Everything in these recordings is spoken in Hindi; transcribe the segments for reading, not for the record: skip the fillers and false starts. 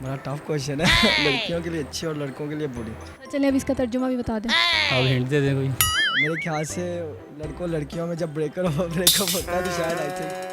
बड़ा टफ क्वेश्चन है। लड़कियों के लिए अच्छी और लड़कों के लिए बुरी। चलिए अब इसका तर्जुमा भी बता दें। आप हिंट दे दें कोई। मेरे ख्याल से लड़कों लड़कियों में जब ब्रेकअप होता है तो शायद आई थिंक।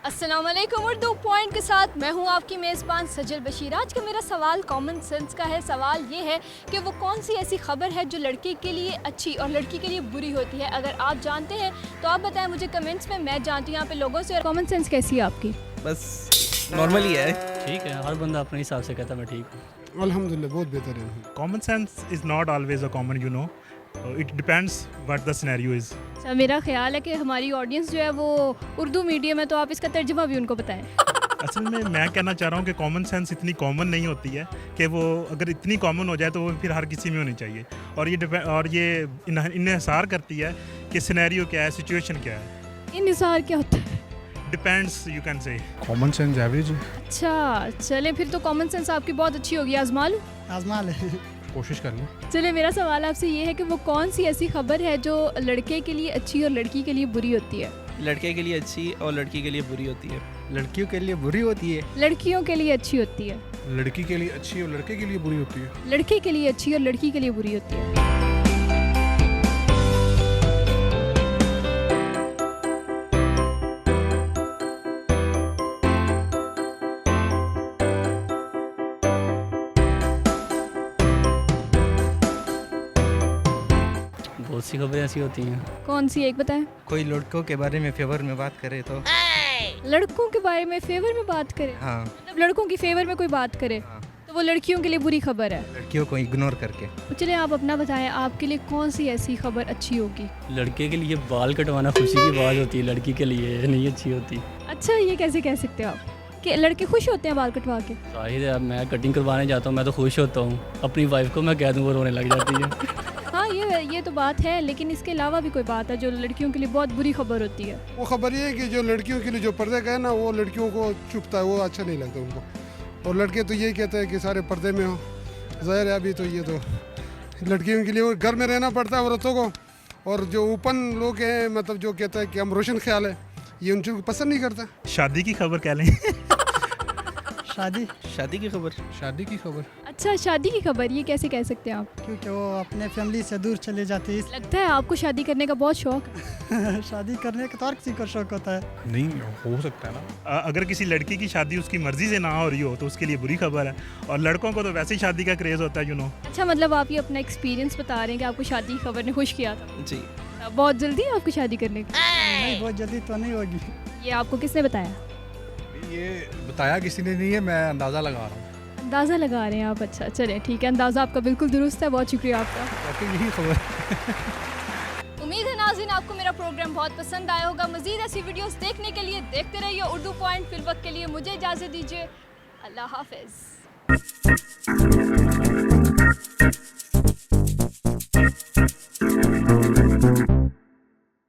अस्सलाम वालेकुम। उर्दू पॉइंट के साथ मैं हूं आपकी मेज़बान सजल बशीर। आज का मेरा सवाल कॉमन सेंस का है। सवाल ये है कि वो कौन सी ऐसी खबर है जो लड़के के लिए अच्छी और लड़की के लिए बुरी होती है। अगर आप जानते हैं तो आप बताएं मुझे कमेंट्स में। मैं जानती हूँ यहाँ पे लोगों से। कॉमन सेंस कैसी है आपकी? बस नॉर्मल ही है। ठीक है, हर बंदा अपने हिसाब से कहता मैं ठीक हूँ। अल्हम्दुलिल्लाह बहुत बेहतर है। Common sense is not always a common, you know. It depends what the scenario is. अच्छा, मेरा ख्याल है कि हमारी ऑडियंस जो है वो उर्दू मीडियम है, तो आप इसका तर्जुमा भी उनको बताएं। असल में मैं कहना चाह रहा हूँ कि कॉमन सेंस इतनी कॉमन नहीं होती है कि वो अगर इतनी कॉमन हो जाए तो वो फिर हर किसी में होनी चाहिए। और ये इन्हिसार करती है कि सिनेरियो क्या है, सिचुएशन क्या है। इन्हिसार क्या होता है? Depends, you can say. Common sense average है। अच्छा चले, फिर तो कॉमन सेंस आपकी बहुत अच्छी होगी। आजमा लूं? आजमा ले, कोशिश कर लें। चलिए मेरा सवाल आपसे ये है कि वो कौन सी ऐसी खबर है जो लड़के के लिए अच्छी और लड़की के लिए बुरी होती है? लड़के के लिए अच्छी और लड़की के लिए बुरी होती है। लड़कियों के लिए बुरी होती है। लड़कियों के लिए अच्छी होती है। लड़की के लिए अच्छी और लड़के के लिए बुरी होती है। लड़के के लिए अच्छी और लड़की के लिए बुरी होती है। बहुत सी खबरें ऐसी होती हैं। कौन सी एक बताएं? कोई लड़कों के बारे में फेवर में बात करे तो लड़कों के बारे में फेवर में बात करे? हाँ, मतलब लड़कों की फेवर में कोई बात करे हाँ, तो वो लड़कियों के लिए बुरी खबर है। लड़कियों को इग्नोर करके। तो चलिए आप अपना बताएं, आपके लिए कौन सी ऐसी खबर अच्छी होगी? लड़के के लिए बाल कटवाना खुशी की बात होती है, लड़की के लिए नहीं अच्छी होती। अच्छा, ये कैसे कह सकते हो आप कि लड़के खुश होते हैं बाल कटवा के? जाहिर है, अब मैं कटिंग करवाने जाता हूँ मैं तो खुश होता हूँ। अपनी वाइफ को मैं कह दूँ वो रोने लग जाती है। हाँ, ये तो बात है, लेकिन इसके अलावा भी कोई बात है जो लड़कियों के लिए बहुत बुरी खबर होती है। वो खबर ये है कि जो लड़कियों के लिए जो पर्दे का है ना, वो लड़कियों को चुभता है, वो अच्छा नहीं लगता उनको। और लड़के तो यही कहते हैं कि सारे पर्दे में हो। ज़ाहिर है अभी तो ये तो लड़कियों के लिए वो घर में रहना पड़ता है औरतों को। और जो ओपन लोग हैं, मतलब जो कहता है कि हम रोशन ख्याल है, ये उनको पसंद नहीं करता। शादी की खबर कह लें। शादी की खबर। शादी की खबर। अच्छा, शादी की खबर, ये कैसे कह सकते हैं आप? क्योंकि वो अपने फैमिली से दूर चले जाते हैं। लगता है आपको शादी करने का बहुत शौक है। शादी करने का तो हर किसी को शौक होता है। नहीं हो सकता है ना। अगर किसी लड़की की शादी उसकी मर्जी से ना हो रही हो तो उसके लिए बुरी खबर है। और लड़कों को तो वैसे ही शादी का क्रेज़ होता है, यू नो। अच्छा, मतलब आप ये अपना एक्सपीरियंस बता रहे हैं कि आपको शादी की खबर ने खुश किया था? जी। बहुत जल्दी आपको शादी करने की? नहीं, बहुत जल्दी तो नहीं होगी। ये आपको किसने बताया? ये बताया किसी ने नहीं है, मैं अंदाज़ा लगा रहा हूँ। अंदाज़ा लगा रहे हैं आप? अच्छा चलें ठीक है, अंदाज़ा आपका बिल्कुल दुरुस्त है। बहुत शुक्रिया आपका। यही खबर। उम्मीद है नाज़रीन आपको मेरा प्रोग्राम बहुत पसंद आया होगा। मज़ीद ऐसी वीडियोस देखने के लिए देखते रहिए उर्दू पॉइंट। फिल वक्त के लिए मुझे इजाज़त दीजिए। अल्लाह हाफ़िज़।